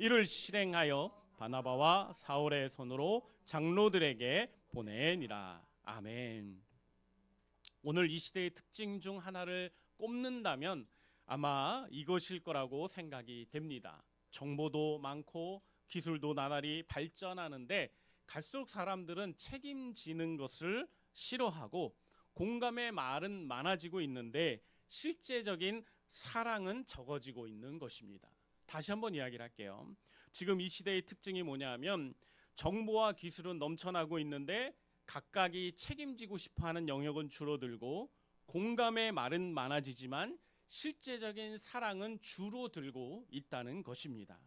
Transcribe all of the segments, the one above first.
이를 실행하여 바나바와 사울의 손으로 장로들에게 보내니라. 아멘. 오늘 이 시대의 특징 중 하나를 꼽는다면 아마 이것일 거라고 생각이 됩니다. 정보도 많고 기술도 나날이 발전하는데 갈수록 사람들은 책임지는 것을 싫어하고 공감의 말은 많아지고 있는데 실제적인 사랑은 적어지고 있는 것입니다. 다시 한번 이야기를 할게요. 지금 이 시대의 특징이 뭐냐면 정보와 기술은 넘쳐나고 있는데 각각이 책임지고 싶어하는 영역은 줄어들고 공감의 말은 많아지지만 실제적인 사랑은 줄어들고 있다는 것입니다.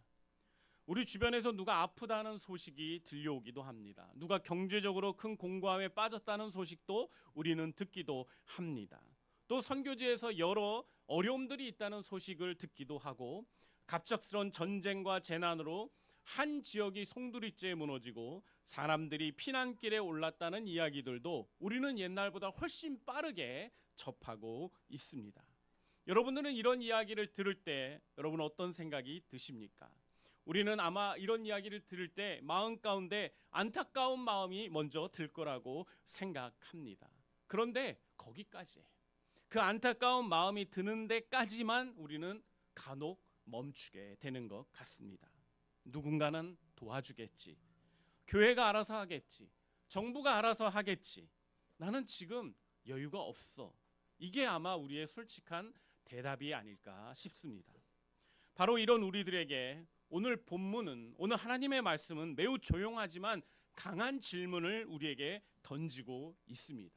우리 주변에서 누가 아프다는 소식이 들려오기도 합니다. 누가 경제적으로 큰 공고함에 빠졌다는 소식도 우리는 듣기도 합니다. 또 선교지에서 여러 어려움들이 있다는 소식을 듣기도 하고 갑작스런 전쟁과 재난으로 한 지역이 송두리째 무너지고 사람들이 피난길에 올랐다는 이야기들도 우리는 옛날보다 훨씬 빠르게 접하고 있습니다. 여러분들은 이런 이야기를 들을 때 여러분 어떤 생각이 드십니까? 우리는 아마 이런 이야기를 들을 때 마음 가운데 안타까운 마음이 먼저 들 거라고 생각합니다. 그런데 거기까지 그 안타까운 마음이 드는 데까지만 우리는 간혹 멈추게 되는 것 같습니다. 누군가는 도와주겠지. 교회가 알아서 하겠지. 정부가 알아서 하겠지. 나는 지금 여유가 없어. 이게 아마 우리의 솔직한 대답이 아닐까 싶습니다. 바로 이런 우리들에게 오늘 본문은, 오늘 하나님의 말씀은 매우 조용하지만 강한 질문을 우리에게 던지고 있습니다.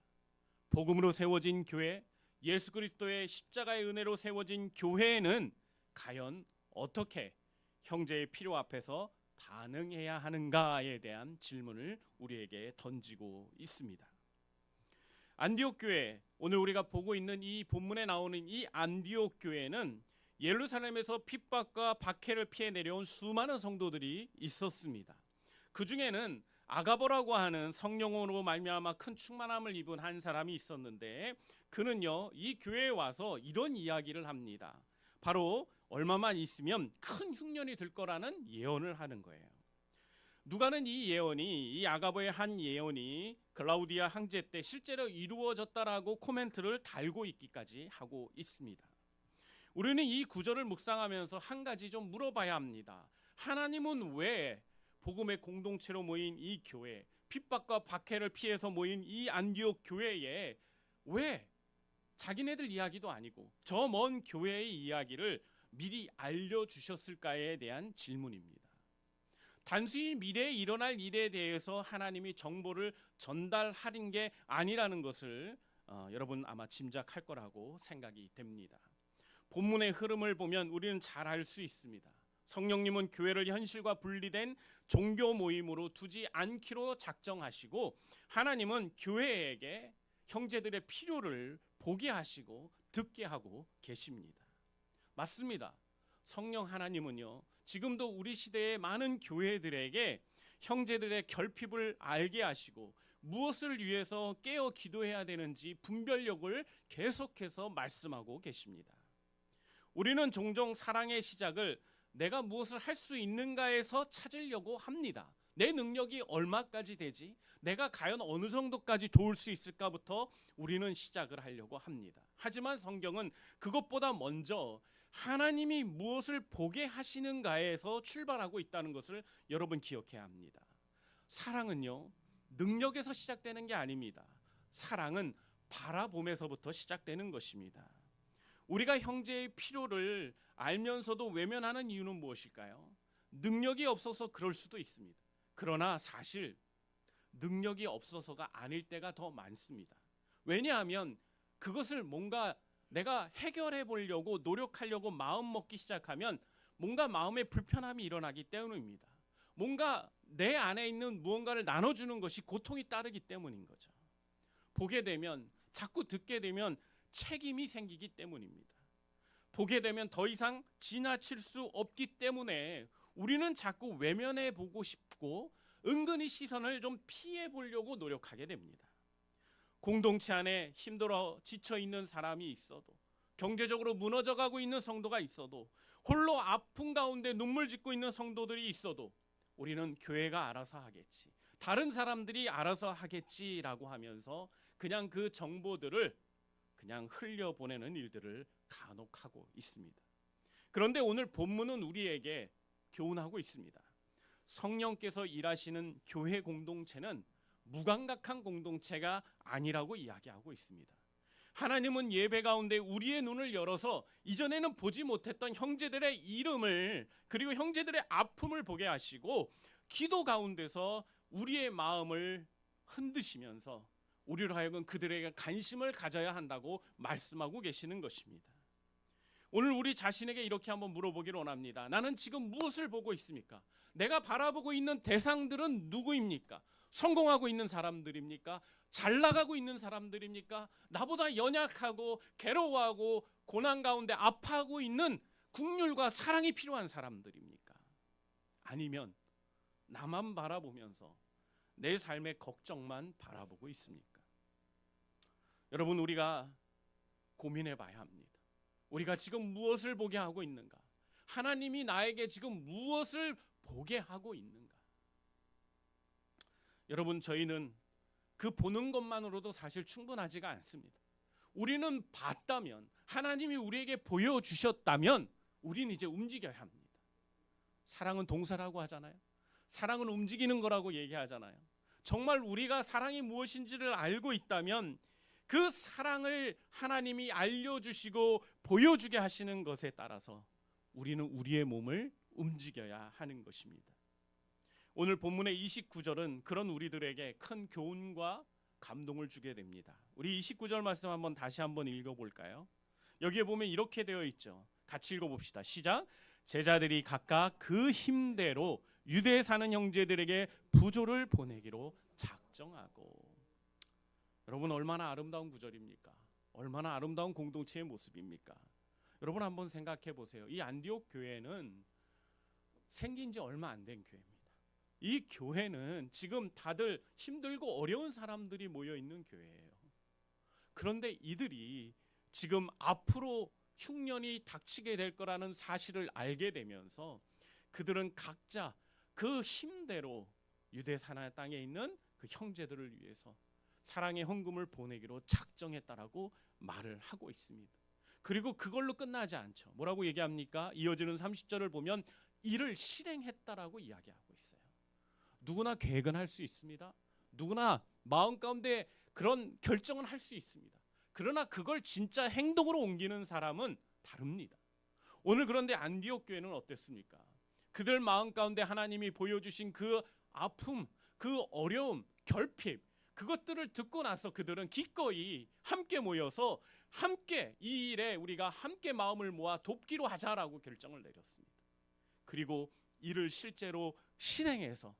복음으로 세워진 교회, 예수 그리스도의 십자가의 은혜로 세워진 교회는 과연 어떻게 형제의 필요 앞에서 반응해야 하는가에 대한 질문을 우리에게 던지고 있습니다. 안디옥 교회, 오늘 우리가 보고 있는 이 본문에 나오는 이 안디옥 교회는 예루살렘에서 핍박과 박해를 피해 내려온 수많은 성도들이 있었습니다. 그 중에는 아가보라고 하는 성령으로 말미암아 큰 충만함을 입은 한 사람이 있었는데 그는요 이 교회에 와서 이런 이야기를 합니다. 바로 얼마만 있으면 큰 흉년이 들 거라는 예언을 하는 거예요. 누가는 이 아가보의 한 예언이 글라우디아 황제 때 실제로 이루어졌다라고 코멘트를 달고 있기까지 하고 있습니다. 우리는 이 구절을 묵상하면서 한 가지 좀 물어봐야 합니다. 하나님은 왜 복음의 공동체로 모인 이 교회, 핍박과 박해를 피해서 모인 이 안디옥 교회에 왜 자기네들 이야기도 아니고 저 먼 교회의 이야기를 미리 알려주셨을까에 대한 질문입니다. 단순히 미래에 일어날 일에 대해서 하나님이 정보를 전달하는 게 아니라는 것을 여러분 아마 짐작할 거라고 생각이 됩니다. 본문의 흐름을 보면 우리는 잘 알 수 있습니다. 성령님은 교회를 현실과 분리된 종교 모임으로 두지 않기로 작정하시고 하나님은 교회에게 형제들의 필요를 보게 하시고 듣게 하고 계십니다. 맞습니다. 성령 하나님은요 지금도 우리 시대의 많은 교회들에게 형제들의 결핍을 알게 하시고 무엇을 위해서 깨어 기도해야 되는지 분별력을 계속해서 말씀하고 계십니다. 우리는 종종 사랑의 시작을 내가 무엇을 할 수 있는가에서 찾으려고 합니다. 내 능력이 얼마까지 되지? 내가 과연 어느 정도까지 도울 수 있을까부터 우리는 시작을 하려고 합니다. 하지만 성경은 그것보다 먼저 하나님이 무엇을 보게 하시는가에서 출발하고 있다는 것을 여러분 기억해야 합니다. 사랑은요, 능력에서 시작되는 게 아닙니다. 사랑은 바라봄에서부터 시작되는 것입니다. 우리가 형제의 필요를 알면서도 외면하는 이유는 무엇일까요? 능력이 없어서 그럴 수도 있습니다. 그러나 사실 능력이 없어서가 아닐 때가 더 많습니다. 왜냐하면 그것을 뭔가 내가 해결해 보려고 노력하려고 마음 먹기 시작하면 뭔가 마음에 불편함이 일어나기 때문입니다. 뭔가 내 안에 있는 무언가를 나눠주는 것이 고통이 따르기 때문인 거죠. 보게 되면 자꾸 듣게 되면 책임이 생기기 때문입니다. 보게 되면 더 이상 지나칠 수 없기 때문에 우리는 자꾸 외면해 보고 싶고 은근히 시선을 좀 피해 보려고 노력하게 됩니다. 공동체 안에 힘들어 지쳐 있는 사람이 있어도 경제적으로 무너져 가고 있는 성도가 있어도 홀로 아픔 가운데 눈물 짓고 있는 성도들이 있어도 우리는 교회가 알아서 하겠지, 다른 사람들이 알아서 하겠지라고 하면서 그냥 그 정보들을 그냥 흘려보내는 일들을 간혹 하고 있습니다. 그런데 오늘 본문은 우리에게 교훈하고 있습니다. 성령께서 일하시는 교회 공동체는 무감각한 공동체가 아니라고 이야기하고 있습니다. 하나님은 예배 가운데 우리의 눈을 열어서 이전에는 보지 못했던 형제들의 이름을, 그리고 형제들의 아픔을 보게 하시고 기도 가운데서 우리의 마음을 흔드시면서 우리로 하여금 그들에게 관심을 가져야 한다고 말씀하고 계시는 것입니다. 오늘 우리 자신에게 이렇게 한번 물어보기를 원합니다. 나는 지금 무엇을 보고 있습니까? 내가 바라보고 있는 대상들은 누구입니까? 성공하고 있는 사람들입니까? 잘 나가고 있는 사람들입니까? 나보다 연약하고 괴로워하고 고난 가운데 아파하고 있는 긍휼과 사랑이 필요한 사람들입니까? 아니면 나만 바라보면서 내 삶의 걱정만 바라보고 있습니까? 여러분, 우리가 고민해 봐야 합니다. 우리가 지금 무엇을 보게 하고 있는가? 하나님이 나에게 지금 무엇을 보게 하고 있는가? 여러분, 저희는 그 보는 것만으로도 사실 충분하지가 않습니다. 우리는 봤다면, 하나님이 우리에게 보여주셨다면 우리는 이제 움직여야 합니다. 사랑은 동사라고 하잖아요. 사랑은 움직이는 거라고 얘기하잖아요. 정말 우리가 사랑이 무엇인지를 알고 있다면 그 사랑을 하나님이 알려주시고 보여주게 하시는 것에 따라서 우리는 우리의 몸을 움직여야 하는 것입니다. 오늘 본문의 29절은 그런 우리들에게 큰 교훈과 감동을 주게 됩니다. 우리 29절 말씀 한번 다시 한번 읽어볼까요? 여기에 보면 이렇게 되어 있죠. 같이 읽어봅시다. 시작. 제자들이 각각 그 힘대로 유대에 사는 형제들에게 부조를 보내기로 작정하고. 여러분, 얼마나 아름다운 구절입니까? 얼마나 아름다운 공동체의 모습입니까? 여러분, 한번 생각해 보세요. 이 안디옥 교회는 생긴 지 얼마 안 된 교회입니다. 이 교회는 지금 다들 힘들고 어려운 사람들이 모여 있는 교회예요. 그런데 이들이 지금 앞으로 흉년이 닥치게 될 거라는 사실을 알게 되면서 그들은 각자 그 힘대로 유대 사나 땅에 있는 그 형제들을 위해서 사랑의 헌금을 보내기로 작정했다라고 말을 하고 있습니다. 그리고 그걸로 끝나지 않죠. 뭐라고 얘기합니까? 이어지는 30절을 보면 이를 실행했다라고 이야기하고 있어요. 누구나 계획은 할 수 있습니다. 누구나 마음 가운데 그런 결정은 할 수 있습니다. 그러나 그걸 진짜 행동으로 옮기는 사람은 다릅니다. 오늘 그런데 안디옥 교회는 어땠습니까? 그들 마음 가운데 하나님이 보여주신 그 아픔, 그 어려움, 결핍, 그것들을 듣고 나서 그들은 기꺼이 함께 모여서 함께 이 일에 우리가 함께 마음을 모아 돕기로 하자라고 결정을 내렸습니다. 그리고 이를 실제로 실행해서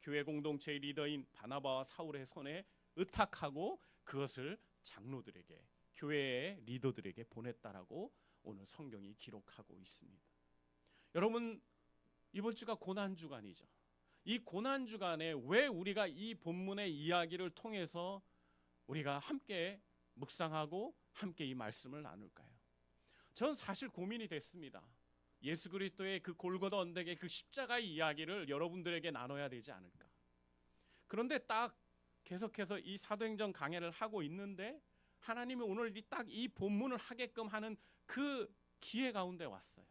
교회 공동체의 리더인 바나바와 사울의 손에 의탁하고 그것을 장로들에게, 교회의 리더들에게 보냈다라고 오늘 성경이 기록하고 있습니다. 여러분, 이번 주가 고난 주간이죠. 이 고난 주간에 왜 우리가 이 본문의 이야기를 통해서 우리가 함께 묵상하고 함께 이 말씀을 나눌까요? 전 사실 고민이 됐습니다. 예수 그리스도의 그 골고다 언덕의 그 십자가의 이야기를 여러분들에게 나눠야 되지 않을까. 그런데 딱 계속해서 이 사도행전 강해를 하고 있는데 하나님이 오늘 딱 이 본문을 하게끔 하는 그 기회 가운데 왔어요.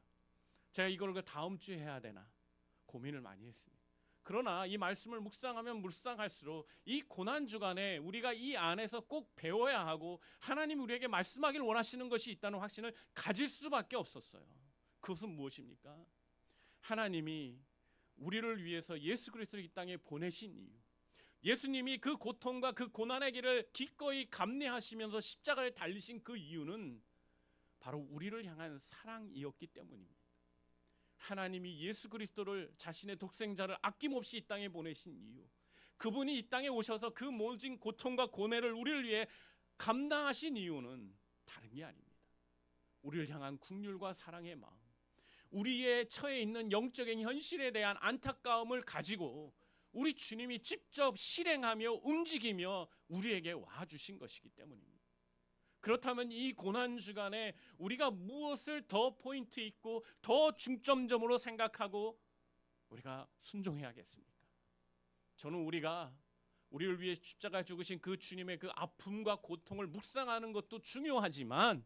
제가 이걸 그 다음 주에 해야 되나 고민을 많이 했습니다. 그러나 이 말씀을 묵상하면 묵상할수록 이 고난 주간에 우리가 이 안에서 꼭 배워야 하고 하나님 우리에게 말씀하기를 원하시는 것이 있다는 확신을 가질 수밖에 없었어요. 그것은 무엇입니까? 하나님이 우리를 위해서 예수 그리스도를 이 땅에 보내신 이유, 예수님이 그 고통과 그 고난의 길을 기꺼이 감내하시면서 십자가를 달리신 그 이유는 바로 우리를 향한 사랑이었기 때문입니다. 하나님이 예수 그리스도를, 자신의 독생자를 아낌없이 이 땅에 보내신 이유, 그분이 이 땅에 오셔서 그 모진 고통과 고뇌를 우리를 위해 감당하신 이유는 다른 게 아닙니다. 우리를 향한 긍휼과 사랑의 마음, 우리의 처해 있는 영적인 현실에 대한 안타까움을 가지고 우리 주님이 직접 실행하며 움직이며 우리에게 와주신 것이기 때문입니다. 그렇다면 이 고난 주간에 우리가 무엇을 더 포인트 있고 더 중점적으로 생각하고 우리가 순종해야겠습니까? 저는 우리가 우리를 위해 십자가 죽으신 그 주님의 그 아픔과 고통을 묵상하는 것도 중요하지만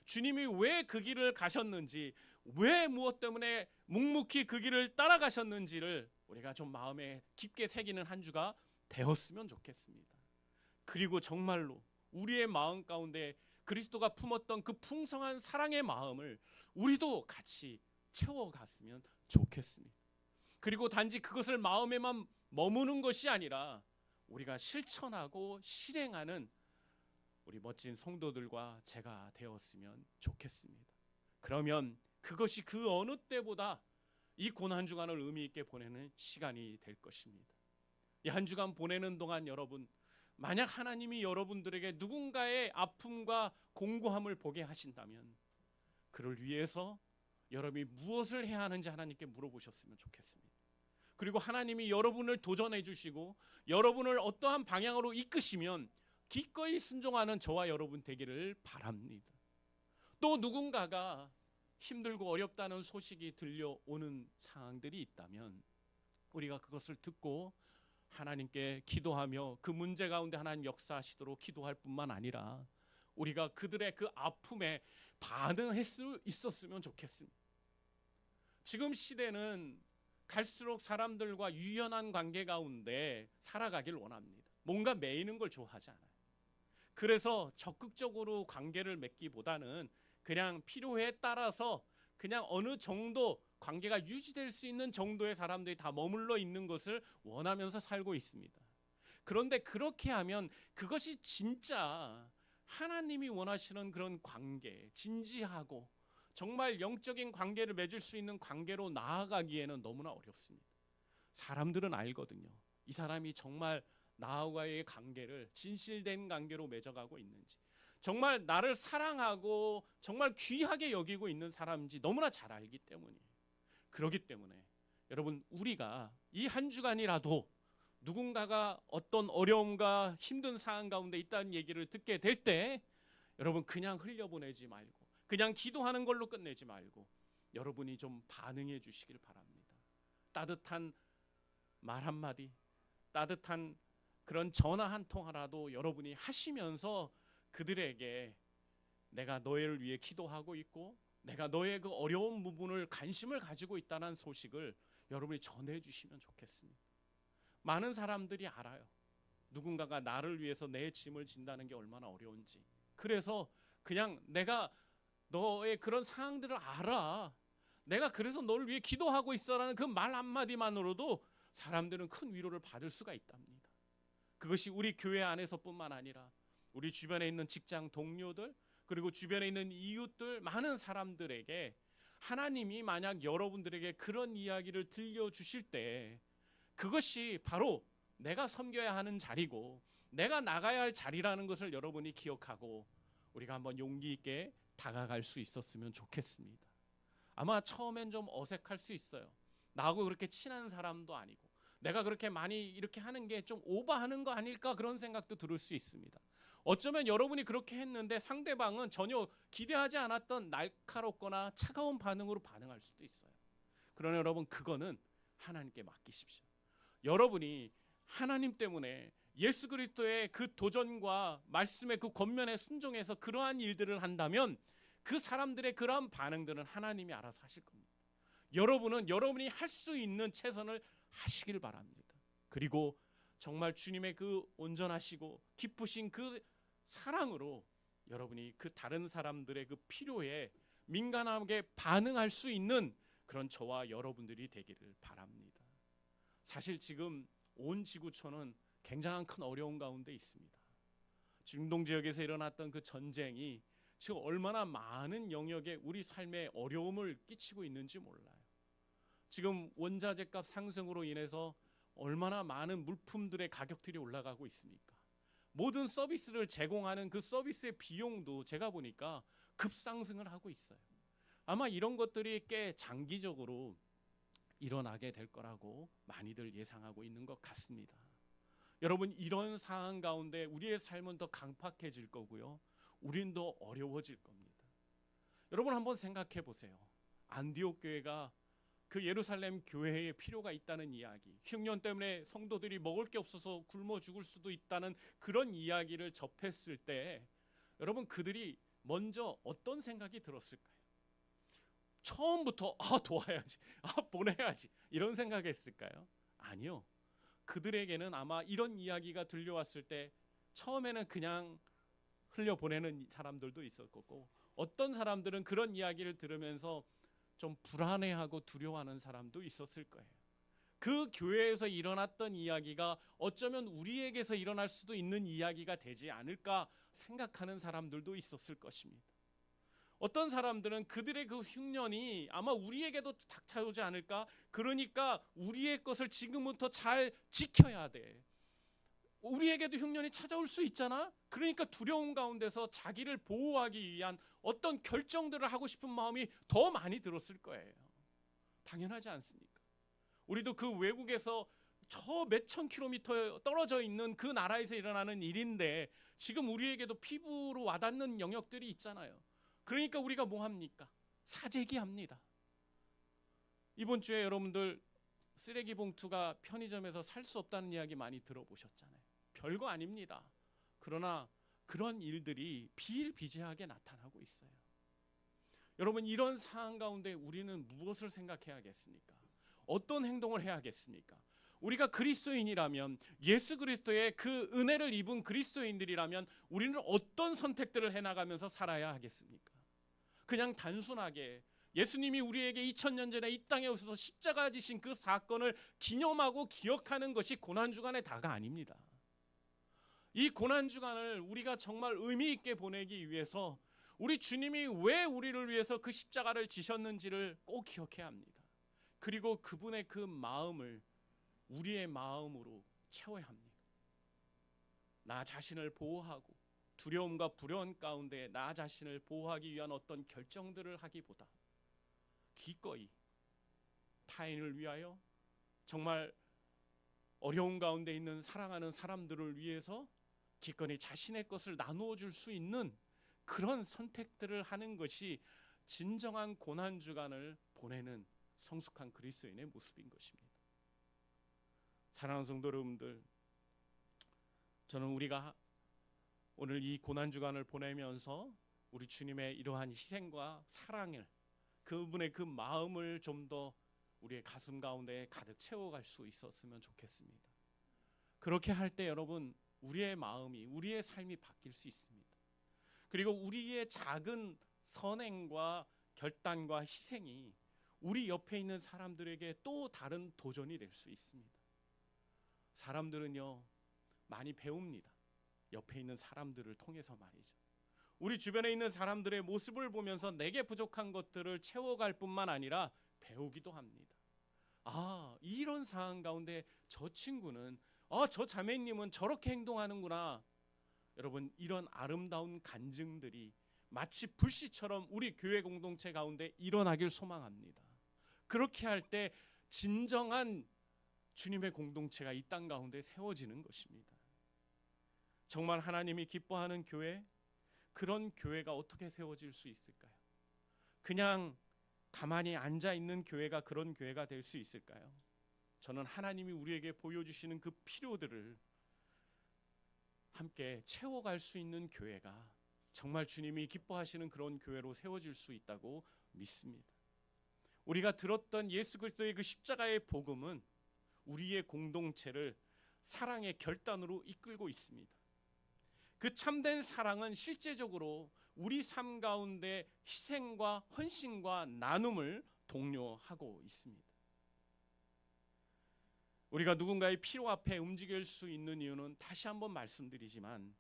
주님이 왜 그 길을 가셨는지, 왜 무엇 때문에 묵묵히 그 길을 따라가셨는지를 우리가 좀 마음에 깊게 새기는 한 주가 되었으면 좋겠습니다. 그리고 정말로 우리의 마음 가운데 그리스도가 품었던 그 풍성한 사랑의 마음을 우리도 같이 채워갔으면 좋겠습니다. 그리고 단지 그것을 마음에만 머무는 것이 아니라 우리가 실천하고 실행하는 우리 멋진 성도들과 제가 되었으면 좋겠습니다. 그러면 그것이 그 어느 때보다 이 고난 주간을 의미 있게 보내는 시간이 될 것입니다. 이 한 주간 보내는 동안 여러분, 만약 하나님이 여러분들에게 누군가의 아픔과 공고함을 보게 하신다면 그를 위해서 여러분이 무엇을 해야 하는지 하나님께 물어보셨으면 좋겠습니다. 그리고 하나님이 여러분을 도전해 주시고 여러분을 어떠한 방향으로 이끄시면 기꺼이 순종하는 저와 여러분 되기를 바랍니다. 또 누군가가 힘들고 어렵다는 소식이 들려오는 상황들이 있다면 우리가 그것을 듣고 하나님께 기도하며 그 문제 가운데 하나님 역사하시도록 기도할 뿐만 아니라 우리가 그들의 그 아픔에 반응할 수 있었으면 좋겠습니다. 지금 시대는 갈수록 사람들과 유연한 관계 가운데 살아가길 원합니다. 뭔가 매이는 걸 좋아하지 않아요. 그래서 적극적으로 관계를 맺기보다는 그냥 필요에 따라서 그냥 어느 정도 관계가 유지될 수 있는 정도의 사람들이 다 머물러 있는 것을 원하면서 살고 있습니다. 그런데 그렇게 하면 그것이 진짜 하나님이 원하시는 그런 관계, 진지하고 정말 영적인 관계를 맺을 수 있는 관계로 나아가기에는 너무나 어렵습니다. 사람들은 알거든요. 이 사람이 정말 나와의 관계를 진실된 관계로 맺어가고 있는지, 정말 나를 사랑하고 정말 귀하게 여기고 있는 사람인지 너무나 잘 알기 때문이에요. 그렇기 때문에 여러분, 우리가 이 한 주간이라도 누군가가 어떤 어려움과 힘든 상황 가운데 있다는 얘기를 듣게 될 때 여러분 그냥 흘려보내지 말고 그냥 기도하는 걸로 끝내지 말고 여러분이 좀 반응해 주시길 바랍니다. 따뜻한 말 한마디, 따뜻한 그런 전화 한 통화라도 여러분이 하시면서 그들에게 내가 너희를 위해 기도하고 있고 내가 너의 그 어려운 부분을 관심을 가지고 있다는 소식을 여러분이 전해주시면 좋겠습니다. 많은 사람들이 알아요. 누군가가 나를 위해서 내 짐을 진다는 게 얼마나 어려운지. 그래서 그냥 내가 너의 그런 상황들을 알아, 내가 그래서 너를 위해 기도하고 있어라는 그 말 한마디만으로도 사람들은 큰 위로를 받을 수가 있답니다. 그것이 우리 교회 안에서뿐만 아니라 우리 주변에 있는 직장 동료들, 그리고 주변에 있는 이웃들, 많은 사람들에게 하나님이 만약 여러분들에게 그런 이야기를 들려주실 때 그것이 바로 내가 섬겨야 하는 자리고 내가 나가야 할 자리라는 것을 여러분이 기억하고 우리가 한번 용기 있게 다가갈 수 있었으면 좋겠습니다. 아마 처음엔 좀 어색할 수 있어요. 나하고 그렇게 친한 사람도 아니고 내가 그렇게 많이 이렇게 하는 게 좀 오버하는 거 아닐까, 그런 생각도 들을 수 있습니다. 어쩌면 여러분이 그렇게 했는데 상대방은 전혀 기대하지 않았던 날카롭거나 차가운 반응으로 반응할 수도 있어요. 그러나 여러분, 그거는 하나님께 맡기십시오. 여러분이 하나님 때문에 예수 그리스도의 그 도전과 말씀의 그 권면에 순종해서 그러한 일들을 한다면 그 사람들의 그러한 반응들은 하나님이 알아서 하실 겁니다. 여러분은 여러분이 할 수 있는 최선을 하시길 바랍니다. 그리고 정말 주님의 그 온전하시고 기쁘신 그 사랑으로 여러분이 그 다른 사람들의 그 필요에 민감하게 반응할 수 있는 그런 저와 여러분들이 되기를 바랍니다. 사실 지금 온 지구촌은 굉장한 큰 어려움 가운데 있습니다. 중동 지역에서 일어났던 그 전쟁이 지금 얼마나 많은 영역에 우리 삶에 어려움을 끼치고 있는지 몰라요. 지금 원자재값 상승으로 인해서 얼마나 많은 물품들의 가격들이 올라가고 있습니까? 모든 서비스를 제공하는 그 서비스의 비용도 제가 보니까 급상승을 하고 있어요. 아마 이런 것들이 꽤 장기적으로 일어나게 될 거라고 많이들 예상하고 있는 것 같습니다. 여러분, 이런 상황 가운데 우리의 삶은 더 강팍해질 거고요. 우린 더 어려워질 겁니다. 여러분 한번 생각해 보세요. 안디옥 교회가 그 예루살렘 교회에 필요가 있다는 이야기, 흉년 때문에 성도들이 먹을 게 없어서 굶어 죽을 수도 있다는 그런 이야기를 접했을 때 여러분 그들이 먼저 어떤 생각이 들었을까요? 처음부터 도와야지, 보내야지 이런 생각했을까요? 아니요. 그들에게는 아마 이런 이야기가 들려왔을 때 처음에는 그냥 흘려보내는 사람들도 있을 거고, 어떤 사람들은 그런 이야기를 들으면서 좀 불안해하고 두려워하는 사람도 있었을 거예요. 그 교회에서 일어났던 이야기가 어쩌면 우리에게서 일어날 수도 있는 이야기가 되지 않을까 생각하는 사람들도 있었을 것입니다. 어떤 사람들은 그들의 그 흉년이 아마 우리에게도 닥쳐오지 않을까, 그러니까 우리의 것을 지금부터 잘 지켜야 돼, 우리에게도 흉년이 찾아올 수 있잖아, 그러니까 두려움 가운데서 자기를 보호하기 위한 어떤 결정들을 하고 싶은 마음이 더 많이 들었을 거예요. 당연하지 않습니까? 우리도 그 외국에서 저 몇천 킬로미터 떨어져 있는 그 나라에서 일어나는 일인데 지금 우리에게도 피부로 와닿는 영역들이 있잖아요. 그러니까 우리가 뭐 합니까? 사재기합니다. 이번 주에 여러분들 쓰레기 봉투가 편의점에서 살 수 없다는 이야기 많이 들어보셨잖아요. 별거 아닙니다. 그러나 그런 일들이 비일비재하게 나타나고 있어요. 여러분 이런 상황 가운데 우리는 무엇을 생각해야겠습니까? 어떤 행동을 해야겠습니까? 우리가 그리스도인이라면, 예수 그리스도의 그 은혜를 입은 그리스도인들이라면 우리는 어떤 선택들을 해나가면서 살아야 하겠습니까? 그냥 단순하게 예수님이 우리에게 2000년 전에 이 땅에 오셔서 십자가 지신 그 사건을 기념하고 기억하는 것이 고난주간의 다가 아닙니다. 이 고난주간을 우리가 정말 의미 있게 보내기 위해서 우리 주님이 왜 우리를 위해서 그 십자가를 지셨는지를 꼭 기억해야 합니다. 그리고 그분의 그 마음을 우리의 마음으로 채워야 합니다. 나 자신을 보호하고 두려움과 불안 가운데 나 자신을 보호하기 위한 어떤 결정들을 하기보다 기꺼이 타인을 위하여, 정말 어려운 가운데 있는 사랑하는 사람들을 위해서 기꺼이 자신의 것을 나누어 줄 수 있는 그런 선택들을 하는 것이 진정한 고난주간을 보내는 성숙한 그리스도인의 모습인 것입니다. 사랑하는 성도 여러분들, 저는 우리가 오늘 이 고난주간을 보내면서 우리 주님의 이러한 희생과 사랑을, 그분의 그 마음을 좀 더 우리의 가슴 가운데 가득 채워갈 수 있었으면 좋겠습니다. 그렇게 할 때 여러분 우리의 마음이, 우리의 삶이 바뀔 수 있습니다. 그리고 우리의 작은 선행과 결단과 희생이 우리 옆에 있는 사람들에게 또 다른 도전이 될 수 있습니다. 사람들은요 많이 배웁니다. 옆에 있는 사람들을 통해서 말이죠. 우리 주변에 있는 사람들의 모습을 보면서 내게 부족한 것들을 채워갈 뿐만 아니라 배우기도 합니다. 이런 상황 가운데 저 친구는, 저 자매님은 저렇게 행동하는구나. 여러분 이런 아름다운 간증들이 마치 불씨처럼 우리 교회 공동체 가운데 일어나길 소망합니다. 그렇게 할 때 진정한 주님의 공동체가 이 땅 가운데 세워지는 것입니다. 정말 하나님이 기뻐하는 교회, 그런 교회가 어떻게 세워질 수 있을까요? 그냥 가만히 앉아 있는 교회가 그런 교회가 될 수 있을까요? 저는 하나님이 우리에게 보여주시는 그 필요들을 함께 채워갈 수 있는 교회가 정말 주님이 기뻐하시는 그런 교회로 세워질 수 있다고 믿습니다. 우리가 들었던 예수 그리스도의 그 십자가의 복음은 우리의 공동체를 사랑의 결단으로 이끌고 있습니다. 그 참된 사랑은 실제적으로 우리 삶 가운데 희생과 헌신과 나눔을 독려하고 있습니다. 우리가 누군가의 필요 앞에 움직일 수 있는 이유는 다시 한번 말씀드리지만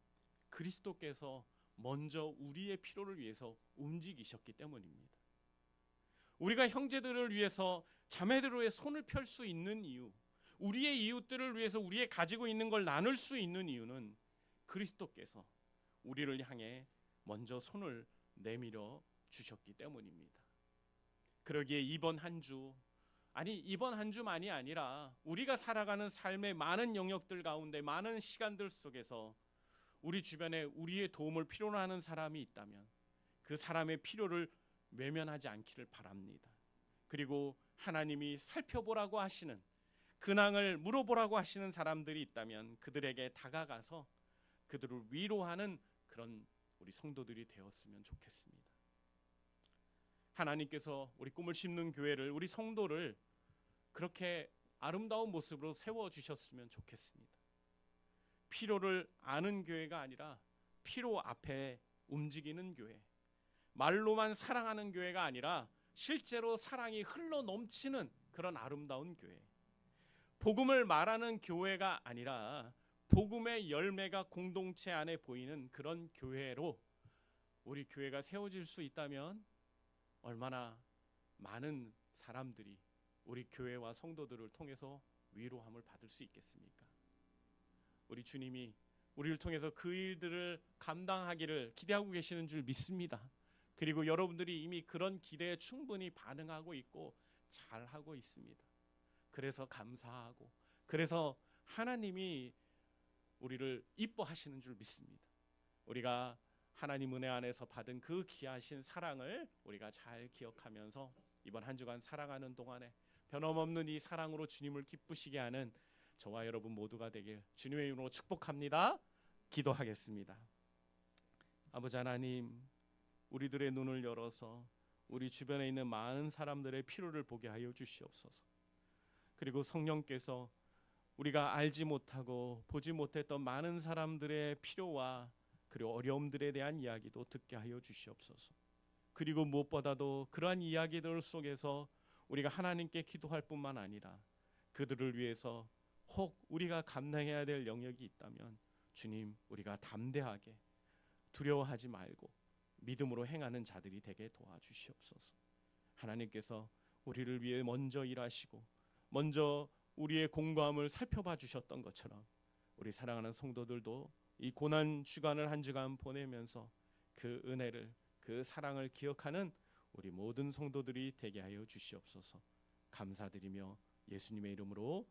그리스도께서 먼저 우리의 필요를 위해서 움직이셨기 때문입니다. 우리가 형제들을 위해서, 자매들을 위해 손을 펼 수 있는 이유, 우리의 이웃들을 위해서 우리의 가지고 있는 걸 나눌 수 있는 이유는 그리스도께서 우리를 향해 먼저 손을 내밀어 주셨기 때문입니다. 그러기에 이번 한 주만이 아니라 우리가 살아가는 삶의 많은 영역들 가운데, 많은 시간들 속에서 우리 주변에 우리의 도움을 필요로 하는 사람이 있다면 그 사람의 필요를 외면하지 않기를 바랍니다. 그리고 하나님이 살펴보라고 하시는, 근황을 물어보라고 하시는 사람들이 있다면 그들에게 다가가서 그들을 위로하는 그런 우리 성도들이 되었으면 좋겠습니다. 하나님께서 우리 꿈을 심는 교회를, 우리 성도를 그렇게 아름다운 모습으로 세워주셨으면 좋겠습니다. 필요를 아는 교회가 아니라 필요 앞에 움직이는 교회, 말로만 사랑하는 교회가 아니라 실제로 사랑이 흘러 넘치는 그런 아름다운 교회, 복음을 말하는 교회가 아니라 복음의 열매가 공동체 안에 보이는 그런 교회로 우리 교회가 세워질 수 있다면 얼마나 많은 사람들이 우리 교회와 성도들을 통해서 위로함을 받을 수 있겠습니까? 우리 주님이 우리를 통해서 그 일들을 감당하기를 기대하고 계시는 줄 믿습니다. 그리고 여러분들이 이미 그런 기대에 충분히 반응하고 있고 잘하고 있습니다. 그래서 감사하고, 그래서 하나님이 우리를 이뻐하시는 줄 믿습니다. 우리가 하나님 은혜 안에서 받은 그 귀하신 사랑을 우리가 잘 기억하면서 이번 한 주간 살아가는 동안에 변함없는 이 사랑으로 주님을 기쁘시게 하는 저와 여러분 모두가 되길 주님의 이름으로 축복합니다. 기도하겠습니다. 아버지 하나님, 우리들의 눈을 열어서 우리 주변에 있는 많은 사람들의 필요를 보게 하여 주시옵소서. 그리고 성령께서 우리가 알지 못하고 보지 못했던 많은 사람들의 필요와 그리고 어려움들에 대한 이야기도 듣게 하여 주시옵소서. 그리고 무엇보다도 그러한 이야기들 속에서 우리가 하나님께 기도할 뿐만 아니라 그들을 위해서 혹 우리가 감당해야 될 영역이 있다면 주님, 우리가 담대하게 두려워하지 말고 믿음으로 행하는 자들이 되게 도와주시옵소서. 하나님께서 우리를 위해 먼저 일하시고 먼저 우리의 공고함을 살펴봐 주셨던 것처럼 우리 사랑하는 성도들도 이 고난 주간을 한 주간 보내면서 그 은혜를, 그 사랑을 기억하는 우리 모든 성도들이 되게 하여 주시옵소서. 감사드리며 예수님의 이름으로